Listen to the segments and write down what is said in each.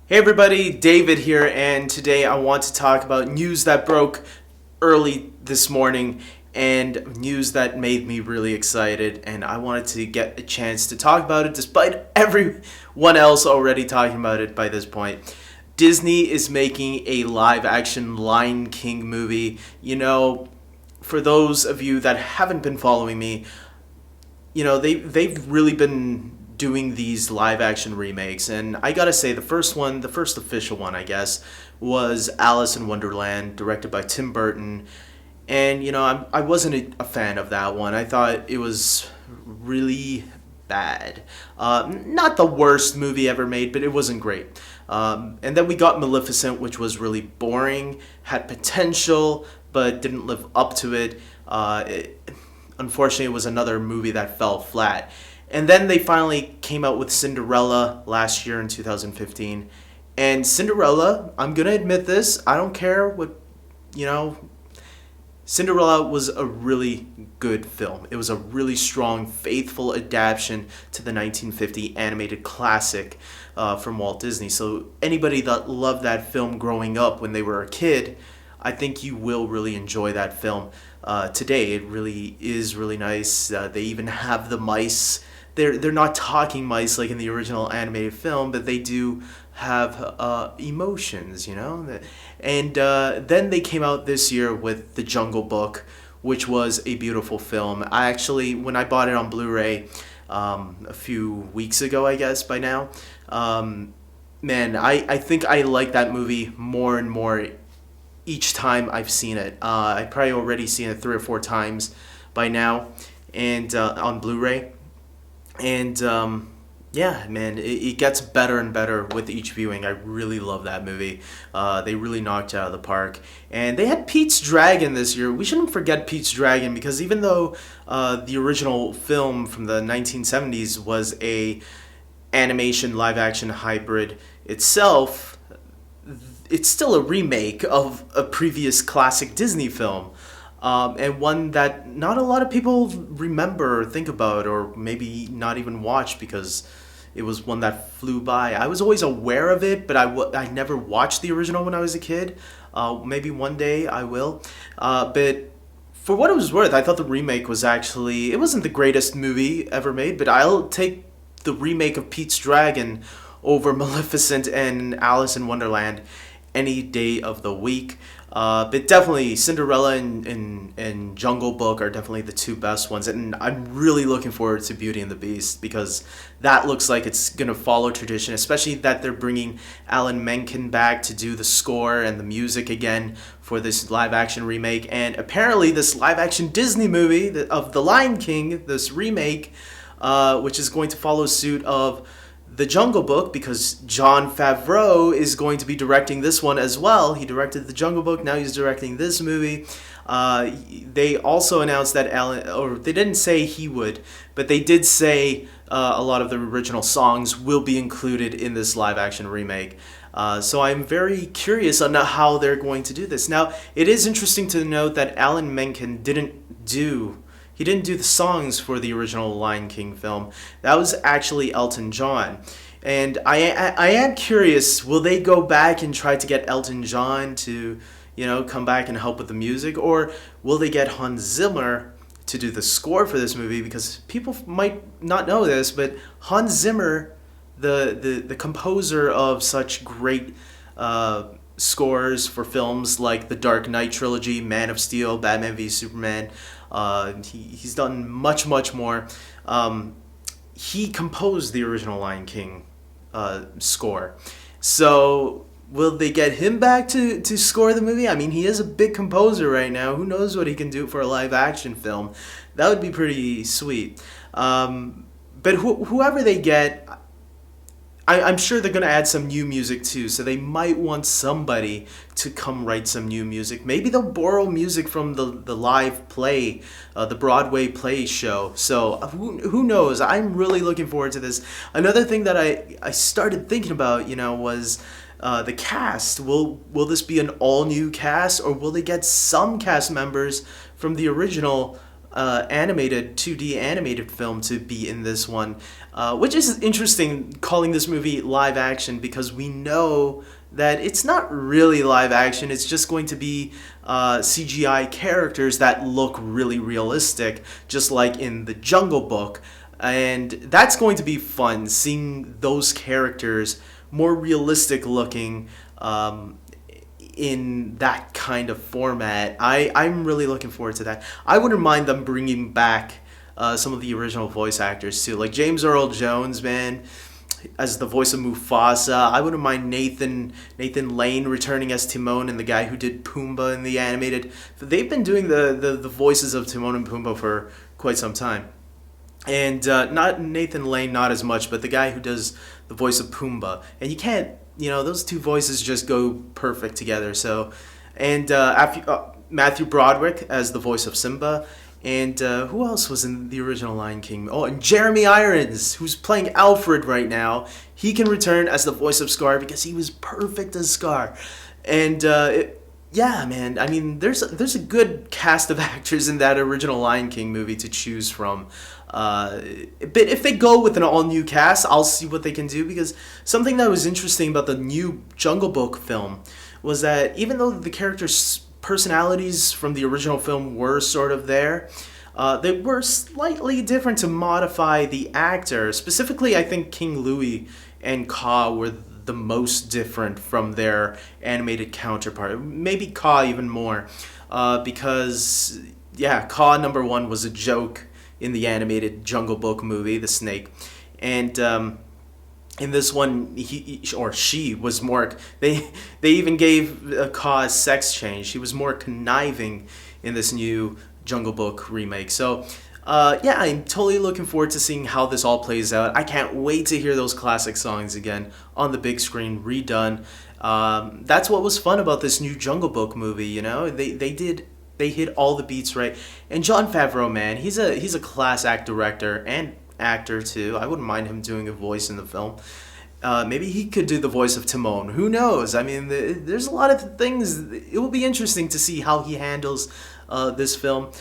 Hey everybody, David here, and today I want to talk about news that broke early this morning and news that made me really excited. And I wanted to get a chance to talk about it despite everyone else already talking about it by this point. Disney is making a live action Lion King movie. For those of you that haven't been following me, they've really been doing these live action remakes, and I gotta say, the first official one, I guess, was Alice in Wonderland, directed by Tim Burton. And I wasn't a fan of that one. I thought it was really bad. Not the worst movie ever made, but it wasn't great. And then we got Maleficent, which was really boring, had potential, but didn't live up to it. Unfortunately, it was another movie that fell flat. And then they finally came out with Cinderella last year in 2015. And Cinderella, I'm going to admit this, I don't care what, you know, Cinderella was a really good film. It was a really strong, faithful adaptation to the 1950 animated classic from Walt Disney. So anybody that loved that film growing up when they were a kid, I think you will really enjoy that film today. It really is really nice. They even have the mice. They're not talking mice like in the original animated film, but they do have emotions, And then they came out this year with The Jungle Book, which was a beautiful film. I actually, when I bought it on Blu-ray a few weeks ago, I guess by now, man, I think I like that movie more and more each time I've seen it. I've probably already seen it 3 or 4 times by now, and on Blu-ray. And yeah, man, it gets better and better with each viewing. I really love that movie. They really knocked it out of the park. And they had Pete's Dragon this year. We shouldn't forget Pete's Dragon, because even though the original film from the 1970s was a animation live action hybrid itself, it's still a remake of a previous classic Disney film. And one that not a lot of people remember or think about, or maybe not even watch, because it was one that flew by. I was always aware of it, but I never watched the original when I was a kid. Maybe one day I will. But for what it was worth, I thought the remake was actually, it wasn't the greatest movie ever made, but I'll take the remake of Pete's Dragon over Maleficent and Alice in Wonderland any day of the week. But definitely Cinderella and Jungle Book are definitely the two best ones. And I'm really looking forward to Beauty and the Beast, because that looks like it's going to follow tradition, especially that they're bringing Alan Menken back to do the score and the music again for this live action remake. And apparently this live action Disney movie of The Lion King, this remake, which is going to follow suit of The Jungle Book, because Jon Favreau is going to be directing this one as well. He directed The Jungle Book, now he's directing this movie. They also announced that or they didn't say he would, but they did say a lot of the original songs will be included in this live action remake. So I'm very curious on how they're going to do this. Now, it is interesting to note that Alan Menken didn't do the songs for the original Lion King film. That was actually Elton John. And I am curious, will they go back and try to get Elton John to, come back and help with the music? Or will they get Hans Zimmer to do the score for this movie? Because people might not know this, but Hans Zimmer, the composer of such great scores for films like the Dark Knight trilogy, Man of Steel, Batman v Superman, he's done much more. He composed the original Lion King score. So will they get him back to score the movie? I mean, he is a big composer right now. Who knows what he can do for a live action film? That would be pretty sweet. But whoever they get, I'm sure they're going to add some new music too, so they might want somebody to come write some new music. Maybe they'll borrow music from the live play, the Broadway play show. So who knows? I'm really looking forward to this. Another thing that I started thinking about, was the cast. Will this be an all-new cast, or will they get some cast members from the original animated 2D animated film to be in this one, which is interesting. Calling this movie live action because we know that it's not really live action. It's just going to be CGI characters that look really realistic, just like in the Jungle Book. And that's going to be fun, seeing those characters more realistic looking in that kind of format. I'm really looking forward to that. I wouldn't mind them bringing back some of the original voice actors too, like James Earl Jones, man, as the voice of Mufasa. I wouldn't mind Nathan Lane returning as Timon, and the guy who did Pumbaa in the animated. They've been doing the voices of Timon and Pumbaa for quite some time. And not Nathan Lane, not as much, but the guy who does the voice of Pumbaa. And you can't, those two voices just go perfect together. So, and Matthew Broderick as the voice of Simba. And who else was in the original Lion King? Oh, and Jeremy Irons, who's playing Alfred right now. He can return as the voice of Scar because he was perfect as Scar. And yeah, man. I mean, there's a good cast of actors in that original Lion King movie to choose from. But if they go with an all-new cast, I'll see what they can do, because something that was interesting about the new Jungle Book film was that even though the characters' personalities from the original film were sort of there, they were slightly different to modify the actor. Specifically, I think King Louie and Kaa were the most different from their animated counterpart. Maybe Kaa even more, because yeah, Kaa number one was a joke in the animated Jungle Book movie, the snake, and in this one, he or she was more. They even gave Kaa a sex change. She was more conniving in this new Jungle Book remake. So, yeah, I'm totally looking forward to seeing how this all plays out. I can't wait to hear those classic songs again on the big screen, redone. That's what was fun about this new Jungle Book movie. They hit all the beats right. And Jon Favreau, man, he's a class act director and actor too. I wouldn't mind him doing a voice in the film. Maybe he could do the voice of Timon. Who knows? I mean, there's a lot of things. It will be interesting to see how he handles this film.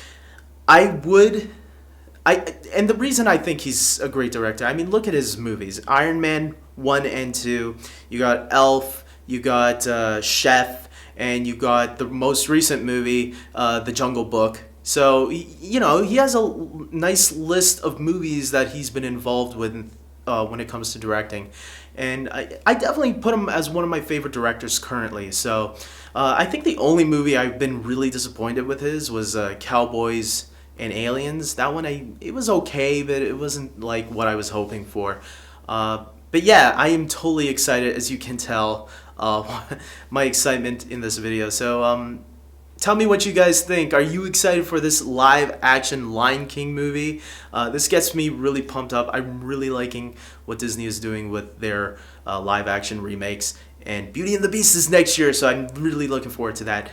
And the reason I think he's a great director, I mean, look at his movies. Iron Man 1 and 2. You got Elf. You got Chef. And you got the most recent movie, The Jungle Book. So, he has a nice list of movies that he's been involved with when it comes to directing. And I definitely put him as one of my favorite directors currently. So, I think the only movie I've been really disappointed with his was Cowboys and Aliens. That one, it was okay, but it wasn't like what I was hoping for. But yeah, I am totally excited, as you can tell. My excitement in this video. So tell me what you guys think. Are you excited for this live action Lion King movie? This gets me really pumped up. I'm really liking what Disney is doing with their live action remakes. And Beauty and the Beast is next year, so I'm really looking forward to that.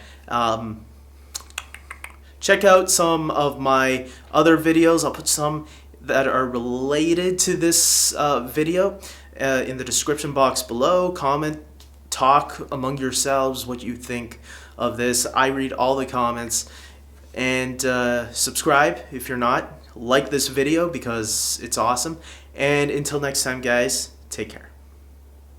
Check out some of my other videos. I'll put some that are related to this video in the description box below. Comment, talk among yourselves what you think of this. I read all the comments. And subscribe if you're not. Like this video because it's awesome. And until next time, guys, take care.